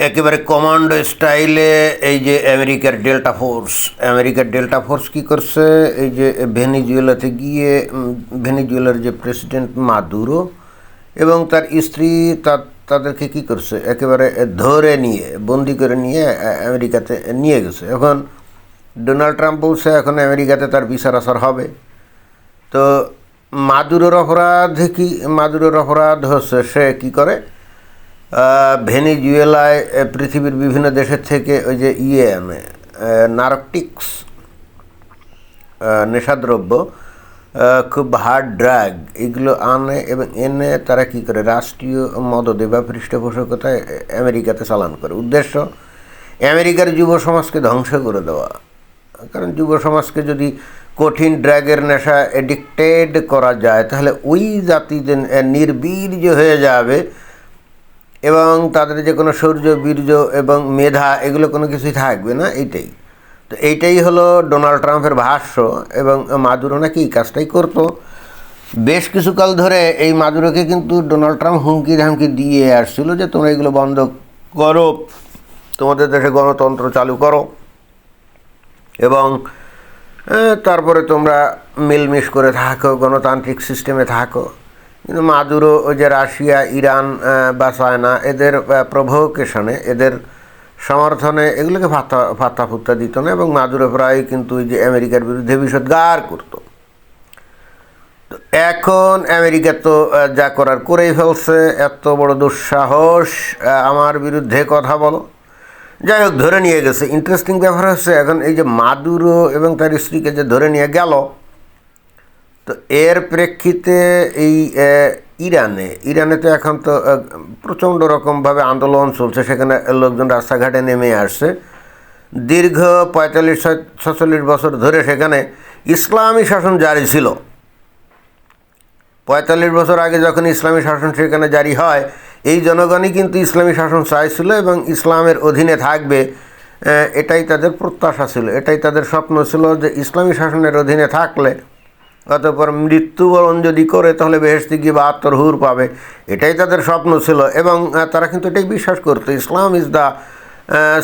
একেবারে কমান্ডো স্টাইলে এই যে আমেরিকার ডেল্টা ফোর্স কি করছে, এই যে ভেনিজুয়েলাতে গিয়ে ভেনিজুয়েলার যে প্রেসিডেন্ট মাদুরো এবং তার স্ত্রী তাদেরকে কি করছে, একেবারে ধরে নিয়ে বন্দি করে নিয়ে আমেরিকাতে নিয়ে গেছে। এখন ডোনাল্ড ট্রাম্প বলছে এখন আমেরিকাতে তার বিচার আচার হবে। তো মাদুরোর অপরাধ হচ্ছে সে কি করে, ভেনিজুয়েলায় পৃথিবীর বিভিন্ন দেশের থেকে ওই যে আনে নারকটিক্স, নেশাদ্রব্য, খুব হার্ড ড্রাগ, এগুলো আনে এবং এনে তারা কি করে রাষ্ট্রীয় মদদে বা পৃষ্ঠপোষকতায় আমেরিকাতে চালান করে। উদ্দেশ্য আমেরিকার যুব সমাজকে ধ্বংস করে দেওয়া। কারণ যুব সমাজকে যদি কঠিন ড্রাগের নেশা এডিক্টেড করা যায় তাহলে ওই জাতি যে নির্বীর্য হয়ে যাবে এবং তাদের যে কোনো শৌর্য, বীর্য এবং মেধা এগুলো কোনো কিছুই থাকবে না। তো এইটাই হলো ডোনাল্ড ট্রাম্পের ভাষ্য। এবং মাদুরো নাকি এই কাজটাই করতো। বেশ কিছুকাল ধরে এই মাদুরোকে কিন্তু ডোনাল্ড ট্রাম্প হুমকি ধামকি দিয়ে আসছিল যে তোমরা এগুলো বন্ধ করো, তোমাদের দেশে গণতন্ত্র চালু করো এবং তারপরে তোমরা মিলমিশ করে থাকো, গণতান্ত্রিক সিস্টেমে থাকো। কিন্তু মাদুরো ওই যে রাশিয়া, ইরান বা চায়না এদের প্রভোকেশনে, এদের সমর্থনে এগুলোকে ফাত্তা ফুত্তা দিত না এবং মাদুরো প্রায় কিন্তু ওই যে আমেরিকার বিরুদ্ধে বিষোদ্গার করত। তো এখন আমেরিকা তো যা করার করেই ফেলছে, এত বড় দুঃসাহস আমার বিরুদ্ধে কথা বলো। যাই হোক, ধরে নিয়ে গেছে। ইন্টারেস্টিং ব্যাপার হচ্ছে এখন এই যে মাদুরো এবং তার স্ত্রীকে যে ধরে নিয়ে গেল, তো এর প্রেক্ষিতে এই ইরানে তো এখন তো প্রচণ্ড রকমভাবে আন্দোলন চলছে। সেখানে লোকজন রাস্তাঘাটে নেমে আসছে। দীর্ঘ 45-46 বছর ধরে সেখানে ইসলামী শাসন জারি ছিল। 45 বছর আগে যখন ইসলামী শাসন সেখানে জারি হয়, এই জনগণই কিন্তু ইসলামী শাসন চাইছিল এবং ইসলামের অধীনে থাকবে, এটাই তাদের প্রত্যাশা ছিল, এটাই তাদের স্বপ্ন ছিল যে ইসলামী শাসনের অধীনে থাকলে অতঃপর মৃত্যুবরণ যদি করে তাহলে বেহেশতে গিয়ে 72 হুর পাবে। এটাই তাদের স্বপ্ন ছিল এবং তারা কিন্তু এটাই বিশ্বাস করতো, Islam is the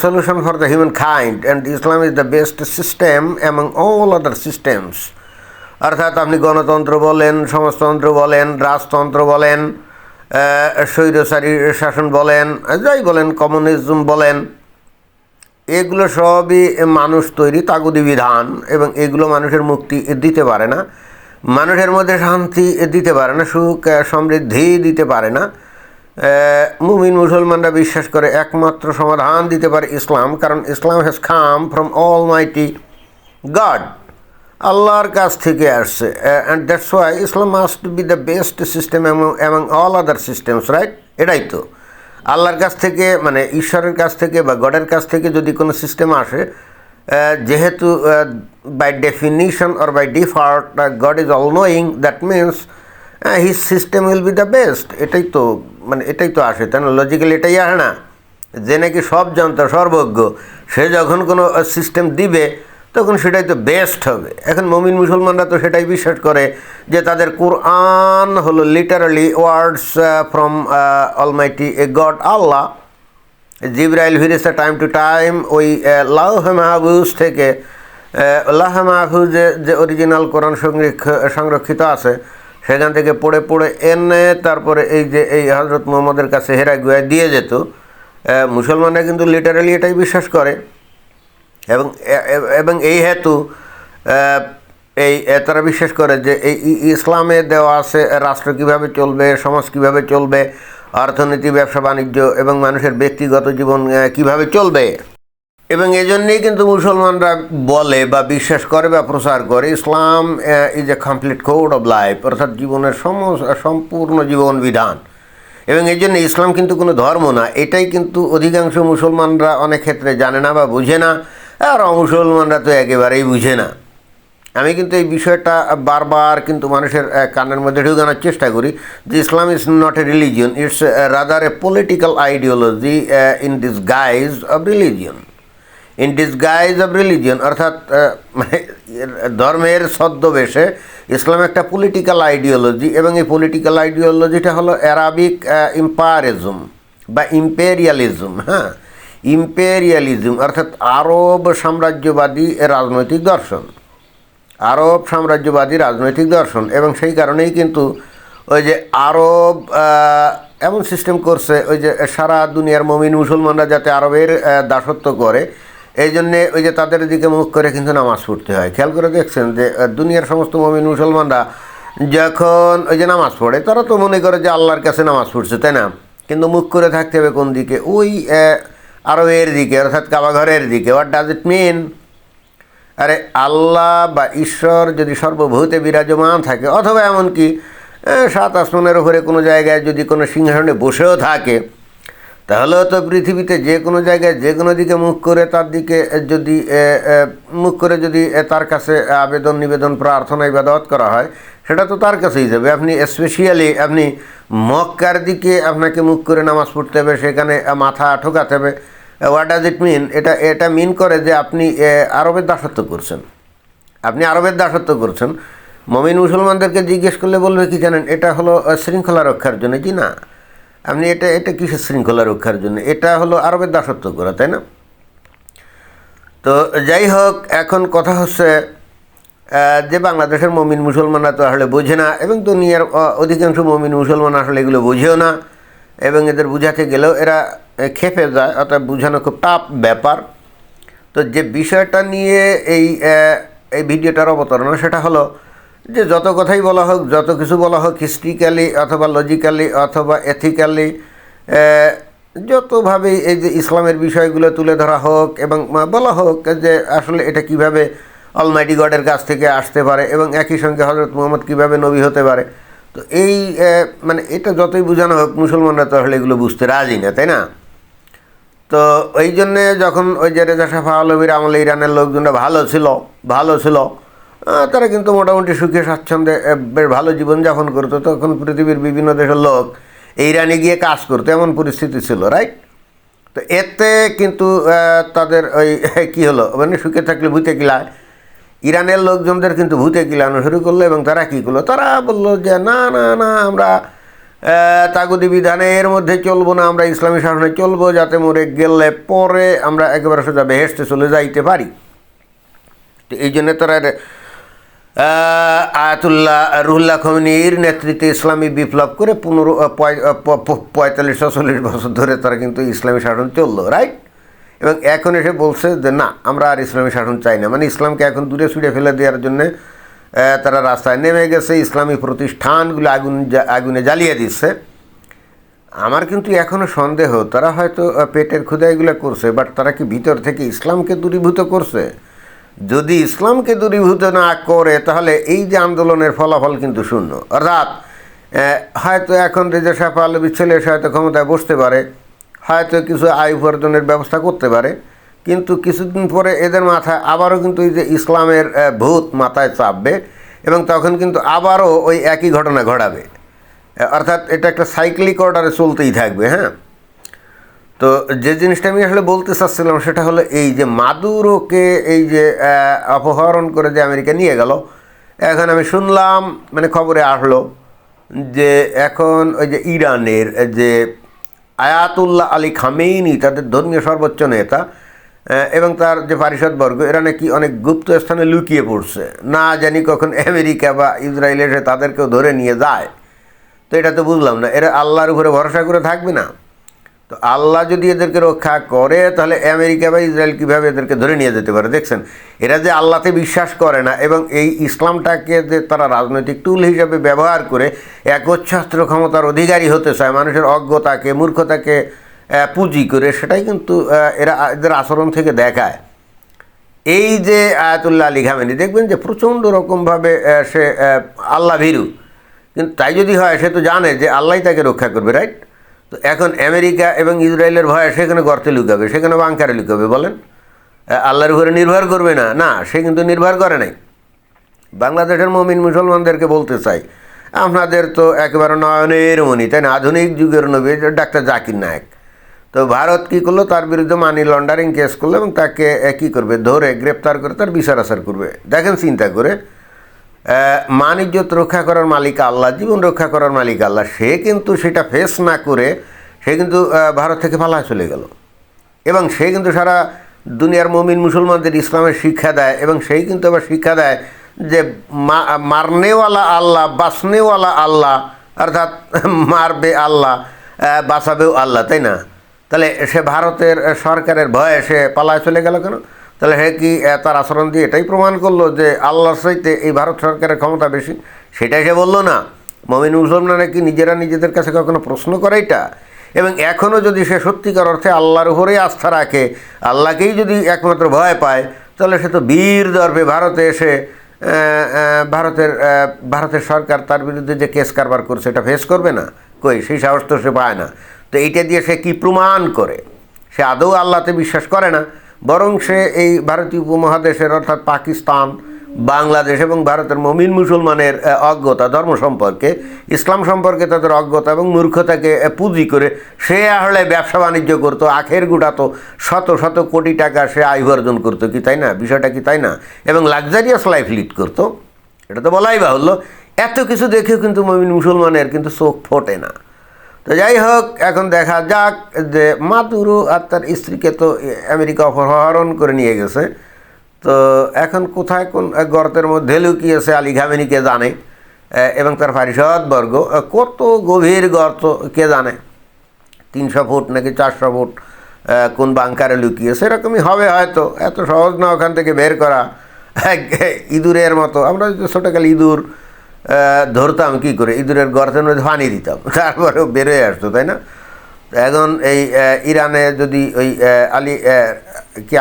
solution for the humankind and Islam is the best system among all other systems. অর্থাৎ আপনি গণতন্ত্র বলেন, সমাজতন্ত্র বলেন, রাজতন্ত্র বলেন, স্বৈরচারী শাসন বলেন, যাই বলেন, কমিউনিজম বলেন, এগুলো সবই মানুষ তৈরি তাগুদি বিধান এবং এগুলো মানুষের মুক্তি দিতে পারে না, মানুষের মধ্যে শান্তি দিতে পারে না, সুখ সমৃদ্ধি দিতে পারে না। মুমিন মুসলমানরা বিশ্বাস করে একমাত্র সমাধান দিতে পারে ইসলাম, কারণ Islam has come from almighty God, আল্লাহর কাছ থেকে আসছে। And that's why Islam must be the best system among all other systems, right? এটাই তো আল্লাহর কাছ থেকে, মানে ঈশ্বরের কাছ থেকে বা গডের কাছ থেকে যদি কোনো সিস্টেম আসে, যেহেতু by definition or by default God is all knowing, that means his system will be the best. এটাই তো আসে, তাই না? লজিক্যালি এটাই আসে না যে নাকি সব জানত, সর্বজ্ঞ, সে যখন কোনো সিস্টেম দিবে তখন সেটাই তো বেস্ট হবে। এখন মুমিন মুসলমানরা তো সেটাই বিশ্বাস করে যে তাদের কোরআন হলো literally words from almighty God Allah. জিবরাইল ফিরিস্তা টাইম টু টাইম ওই লাউহে মাহফুজ থেকে, লাউহে মাহফুজে যে অরিজিনাল কোরআন সংরক্ষিত আছে সেখান থেকে পড়ে পড়ে এনে তারপরে এই হজরত মুহাম্মদের কাছে হেরা গুয়া দিয়ে যেত। মুসলমানরা কিন্তু লিটারালি এটাই বিশ্বাস করে এবং এই হেতু তারা বিশ্বাস করে যে এই ইসলামে দেওয়া আছে রাষ্ট্র কীভাবে চলবে, সমাজ কীভাবে চলবে, অর্থনীতি, ব্যবসা বাণিজ্য এবং মানুষের ব্যক্তিগত জীবন কীভাবে চলবে। এবং এজন্যই কিন্তু মুসলমানরা বলে বা বিশ্বাস করে বা প্রচার করে Islam is a complete code of life, অর্থাৎ জীবনের সম্পূর্ণ জীবন বিধান। এবং এই জন্য ইসলাম কিন্তু কোনো ধর্ম না, এটাই কিন্তু অধিকাংশ মুসলমানরা অনেক ক্ষেত্রে জানে না বা বুঝে না, আর অমুসলমানরা তো একেবারেই বুঝে না। আমি কিন্তু এই বিষয়টা বারবার কিন্তু মানুষের কানের মধ্যে ঢুকানোর চেষ্টা করি যে Islam is not a religion, it's rather a political ideology in disguise of religion, অর্থাৎ ধর্মের ছদ্মবেশে ইসলাম একটা পলিটিক্যাল আইডিওলজি। এবং এই পলিটিক্যাল আইডিওলজিটা হলো অ্যারাবিক ইম্পায়ারিজম বা ইম্পেরিয়ালিজম। হ্যাঁ, ইম্পেরিয়ালিজম অর্থাৎ আরব সাম্রাজ্যবাদী রাজনৈতিক দর্শন, আরব সাম্রাজ্যবাদী রাজনৈতিক দর্শন। এবং সেই কারণেই কিন্তু ওই যে আরব এমন সিস্টেম করছে, ওই যে সারা দুনিয়ার মমিন মুসলমানরা যাতে আরবের দাসত্ব করে, এই জন্যে ওই যে তাদের দিকে মুখ করে কিন্তু নামাজ পড়তে হয়। খেয়াল করে দেখছেন যে দুনিয়ার সমস্ত মমিন মুসলমানরা যখন ওই যে নামাজ পড়ে, তারা তো মনে করে যে আল্লাহর কাছে নামাজ পড়ছে, তাই না? কিন্তু মুখ করে থাকতে হবে কোন দিকে? ওই আরবের দিকে, অর্থাৎ কাবাঘরের দিকে। হোয়াট ডাজ ইট মিন? আরে আল্লাহ বা ঈশ্বর যদি সর্বভূতে বিরাজমান থাকে, অথবা এমনকি সাত আসমানের উপরে কোনো জায়গায় যদি কোনো সিংহাসনে বসেও থাকে, তাহলেও তো পৃথিবীতে যে কোনো জায়গায় যে কোনো দিকে মুখ করে তার দিকে যদি মুখ করে যদি তার কাছে আবেদন নিবেদন প্রার্থনা ইবাদত করা হয়, সেটা তো তার কাছেই যাবে। আপনি স্পেশালি আপনি মক্কার দিকে আপনাকে মুখ করে নামাজ পড়তে হবে, সেখানে মাথা ঠোকাতে হবে। হোয়াট ডাজ ইট মিন? এটা মিন করে যে আপনি আরবের দাসত্ব করছেন, আপনি আরবের দাসত্ব করছেন। মমিন মুসলমানদেরকে জিজ্ঞেস করলে বলবে কি জানেন? এটা হলো শৃঙ্খলা রক্ষার জন্য। জি না, আপনি এটা কিসের শৃঙ্খলা রক্ষার জন্য? এটা হলো আরবের দাসত্ব করা, তাই না? তো যাই হোক, এখন কথা হচ্ছে যে বাংলাদেশের মমিন মুসলমানরা তো আসলে বোঝে না, এবং দুনিয়ার অধিকাংশ মমিন মুসলমান আসলে এগুলো বোঝেও না, এবং এদের বুঝাতে গেলেও এরা খেপে যায়, অর্থাৎ বোঝানো খুব টাফ ব্যাপার। তো যে বিষয়টা নিয়ে এই ভিডিওটার অবতারণা, সেটা হলো যে যত কথাই বলা হোক, যত কিছু বলা হোক, হিস্ট্রিক্যালি অথবা লজিক্যালি অথবা এথিক্যালি, যতভাবেই এই যে ইসলামের বিষয়গুলো তুলে ধরা হোক এবং বলা হোক যে আসলে এটা কিভাবে অলমাইটি গডের কাছ থেকে আসতে পারে, এবং একই সঙ্গে হজরত মুহাম্মদ কীভাবে নবী হতে পারে, তো এই মানে এটা যতই বোঝানো হোক, মুসলমানরা তো আসলে এগুলো বুঝতে রাজি না, তাই না? তো ওই জন্যে যখন ওই যে রেজা শাহ পাহলভীর আমলে ইরানের লোকজনরা ভালো ছিল, তারা কিন্তু মোটামুটি সুখে স্বাচ্ছন্দ্যে বেশ ভালো জীবনযাপন করতো। তখন পৃথিবীর বিভিন্ন দেশের লোক ইরানে গিয়ে কাজ করতো, এমন পরিস্থিতি ছিল, রাইট? তো এতে কিন্তু তাদের ওই কী হলো, মানে সুখে থাকলে ভূতে কিলায়, ইরানের লোকজনদের কিন্তু ভূতে কিলানো শুরু করলো। এবং তারা কী করলো? তারা বললো যে না না না, আমরা তাগুদি বিধানের মধ্যে চলবো না, আমরা ইসলামী শাসনে চলবো, যাতে মরে গেলে পরে আমরা একেবারে সোজা বেহেশতে চলে যাইতে পারি। তো এই জন্যে তারা আয়াতুল্লাহ রুহুল্লাহ খমেনির নেতৃত্বে ইসলামী বিপ্লব করে 45-46 বছর ধরে তারা কিন্তু ইসলামী শাসন চললো, রাইট? এবং এখন এসে বলছে যে না, আমরা আর ইসলামী শাসন চাই না, মানে ইসলামকে এখন দূরে ছুঁড়ে ফেলে দেওয়ার জন্যে তারা রাস্তায় নেমে গেছে, ইসলামী প্রতিষ্ঠানগুলো আগুনে জ্বালিয়ে দিচ্ছে। আমার কিন্তু এখনও সন্দেহ, তারা হয়তো পেটের ক্ষুধায় এগুলো করছে, বাট তারা কি ভিতর থেকে ইসলামকে দূরীভূত করছে? যদি ইসলামকে দূরীভূত না করে, তাহলে এই যে আন্দোলনের ফলাফল কিন্তু শূন্য। অর্থাৎ হয়তো এখন রেজা শাহ পাহলভীর ছেলে হয়তো ক্ষমতায় বসতে পারে, হয়তো কিছু আয় উপার্জনের ব্যবস্থা করতে পারে, কিন্তু কিছুদিন পরে এদের মাথায় আবারও কিন্তু এই যে ইসলামের ভূত মাথায় চাপবে, এবং তখন কিন্তু আবারও ওই একই ঘটনা ঘটাবে। অর্থাৎ এটা একটা সাইক্লিক অর্ডারে চলতেই থাকবে। হ্যাঁ, তো যে জিনিসটা আমি আসলে বলতে চাচ্ছিলাম, সেটা হলো এই যে মাদুরোকে এই যে অপহরণ করে যে আমেরিকা নিয়ে গেল, এখন আমি শুনলাম, মানে খবরে আসলো যে এখন ওই যে ইরানের যে আয়াতুল্লাহ আলী খামেইনি, তাদের ধর্মীয় সর্বোচ্চ নেতা, এবং তার যে পারিষদবর্গ, এরা নাকি অনেক গুপ্ত স্থানে লুকিয়ে পড়ছে, না জানি কখন আমেরিকা বা ইসরায়েল এসে তাদেরকেও ধরে নিয়ে যায়। তো এটা তো বুঝলাম না, এরা আল্লাহর উপরে ভরসা করে থাকবে না? তো আল্লাহ যদি এদেরকে রক্ষা করে, তাহলে আমেরিকা বা ইসরায়েল কীভাবে এদেরকে ধরে নিয়ে যেতে পারে? দেখছেন, এরা যে আল্লাহতে বিশ্বাস করে না, এবং এই ইসলামটাকে যে তারা রাজনৈতিক টুল হিসাবে ব্যবহার করে একচ্ছত্র ক্ষমতার অধিকারী হতে চায়, মানুষের অজ্ঞতাকে মূর্খতাকে পুঁজি করে, সেটাই কিন্তু এদের আচরণ থেকে দেখায়। এই যে আয়াতুল্লাহ আলী খামেনি, দেখবেন যে প্রচণ্ড রকমভাবে সে আল্লাহ ভীরু, কিন্তু তাই যদি হয়, সে তো জানে যে আল্লাহই তাকে রক্ষা করবে, রাইট? তো এখন আমেরিকা এবং ইসরায়েলের ভয়ে সেখানে গর্তে লুকাবে, সেখানে বাংকারে লুকাবে, বলেন? আল্লাহর উপরে নির্ভর করবে না? না, সে কিন্তু নির্ভর করে নাই। বাংলাদেশের মমিন মুসলমানদেরকে বলতে চাই, আপনাদের তো একেবারে নয়নের মণি, তাই না? আধুনিক যুগের নবী ডাক্তার জাকির নায়েক। তো ভারত কী করলো? তার বিরুদ্ধে মানি লন্ডারিং কেস করলো, এবং তাকে কী করবে? ধরে গ্রেপ্তার করে তার বিচার আচার করবে। দেখেন চিন্তা করে, মান ইজ্জত রক্ষা করার মালিক আল্লাহ, জীবন রক্ষা করার মালিক আল্লাহ, সে কিন্তু সেটা ফেস না করে সে কিন্তু ভারত থেকে পালায় চলে গেল। এবং সে কিন্তু সারা দুনিয়ার মুমিন মুসলমানদের ইসলামের শিক্ষা দেয়, এবং সেই কিন্তু আবার শিক্ষা দেয় যে মারনেওয়ালা আল্লাহ, বাঁচনেওয়ালা আল্লাহ, অর্থাৎ মারবে আল্লাহ, বাঁচাবেও আল্লাহ, তাই না? তাহলে সে ভারতের সরকারের ভয়ে সে পালায় চলে গেল কেন? তাহলে সে কি তার আচরণ দিয়ে এটাই প্রমাণ করলো যে আল্লাহর চাইতে এই ভারত সরকারের ক্ষমতা বেশি? সেটাই সে বললো না? মুমিন মুসলমানরা কি নিজেরা নিজেদের কাছে কখনো প্রশ্ন করে এটা? এবং এখনও যদি সে সত্যিকার অর্থে আল্লাহর উপরেই আস্থা রাখে, আল্লাহকেই যদি একমাত্র ভয় পায়, তাহলে সে তো বীর দর্পে ভারতে এসে ভারতের সরকার তার বিরুদ্ধে যে কেস কারবার করছে এটা ফেস করবে না? কই, সেই সাহস তো সে পায় না। তো এইটা দিয়ে সে কি প্রমাণ করে? সে আদৌ আল্লাহতে বিশ্বাস করে না, বরং সে এই ভারতীয় উপমহাদেশের অর্থাৎ পাকিস্তান, বাংলাদেশ এবং ভারতের মুমিন মুসলমানের অজ্ঞতা ধর্ম সম্পর্কে, ইসলাম সম্পর্কে তাদের অজ্ঞতা এবং মূর্খতাকে পুঁজি করে সে আসলে ব্যবসা বাণিজ্য করতো, আখের গুটাতো, শত শত কোটি টাকা সে আয় উপার্জন করতো, কি তাই না? বিষয়টা কি তাই না? এবং লাক্সারিয়াস লাইফ লিড করতো, এটা তো বলাই বাহুল্য। এত কিছু দেখেও কিন্তু মুমিন মুসলমানের কিন্তু চোখ ফোটে না। তো যাই হোক, এখন দেখা যাক যে মাদুরো আর তার স্ত্রীকে তো আমেরিকা অপহরণ করে নিয়ে গেছে। তো এখন কোথায় কোন গর্তের মধ্যে লুকিয়েছে আলী খামেনিকে জানে, এবং তার পারিষদবর্গ। কত গভীর গর্ত কে জানে, 300 ফুট নাকি 400 ফুট কোন বাংকারে লুকিয়েছে, এরকমই হবে হয়তো। এত সহজ না ওখান থেকে বের করা। ইঁদুরের মতো আমরা ছোটোকালে ইঁদুর ধরতাম কী করে, ইঁদুরের গর্তের মধ্যে পানি দিতাম, তারপরেও বের হয়ে আসতো, তাই না? এখন এই ইরানে যদি ওই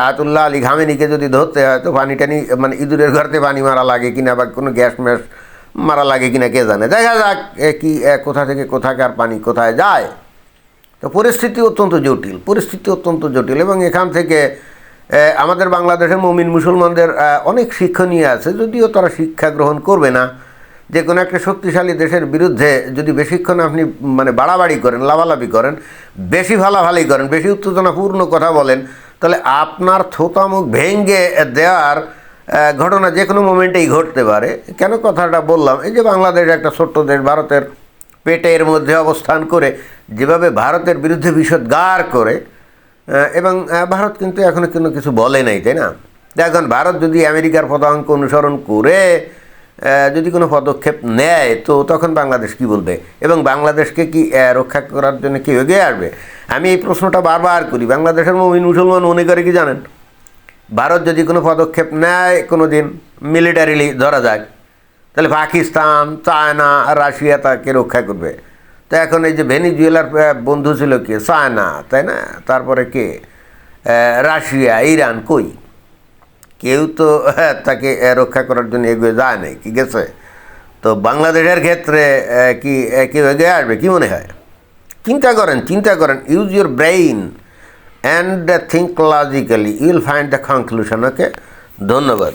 আয়াতুল্লাহ আলী খামেনিকে যদি ধরতে হয়, তো পানি টানি মানে ইঁদুরের ঘরতে পানি মারা লাগে কিনা বা কোনো গ্যাস ম্যাস মারা লাগে কিনা কে জানে। দেখা যাক কি কোথা থেকে কোথাকার পানি কোথায় যায়। তো পরিস্থিতি অত্যন্ত জটিল, এবং এখান থেকে আমাদের বাংলাদেশের মুমিন মুসলমানদের অনেক শিক্ষণীয় আছে, যদিও তারা শিক্ষা গ্রহণ করবে না। যে কোনো একটা শক্তিশালী দেশের বিরুদ্ধে যদি বেশিক্ষণ আপনি মানে বাড়াবাড়ি করেন, লাভালাভি করেন, বেশি ভালাভালি করেন, বেশি উত্তেজনাপূর্ণ কথা বলেন, তাহলে আপনার থোতা মুখ ভেঙে দেওয়ার ঘটনা যে কোনো মোমেন্টেই ঘটতে পারে। কেন কথাটা বললাম? এই যে বাংলাদেশ একটা ছোট্ট দেশ, ভারতের পেটের মধ্যে অবস্থান করে যেভাবে ভারতের বিরুদ্ধে বিষোদ্গার করে, এবং ভারত কিন্তু এখনও কোনো কিছু বলে নাই, তাই না? এখন ভারত যদি আমেরিকার পদাঙ্ক অনুসরণ করে যদি কোনো পদক্ষেপ নেয়, তো তখন বাংলাদেশ কি বলবে? এবং বাংলাদেশকে কি রক্ষা করার জন্য কি এগিয়ে আসবে? আমি এই প্রশ্নটা বারবার করি। বাংলাদেশের মুমিন মুসলমান মনে করে কি জানেন, ভারত যদি কোনো পদক্ষেপ নেয় কোনো দিন মিলিটারিলি ধরা যায়, তাহলে পাকিস্তান, চায়না, রাশিয়া তাকে রক্ষা করবে। তো এখন এই যে ভেনিজুয়েলার বন্ধু ছিল কে? চায়না, তাই না? তারপরে কে? রাশিয়া, ইরান, কই কেউ তো তাকে রক্ষা করার জন্য এগিয়ে যায় নাই, কি গেছে? তো বাংলাদেশের ক্ষেত্রে কি কেউ এগিয়ে আসবে কি মনে হয়? চিন্তা করেন, use your brain and think logically, you will find the conclusion. Okay, ধন্যবাদ।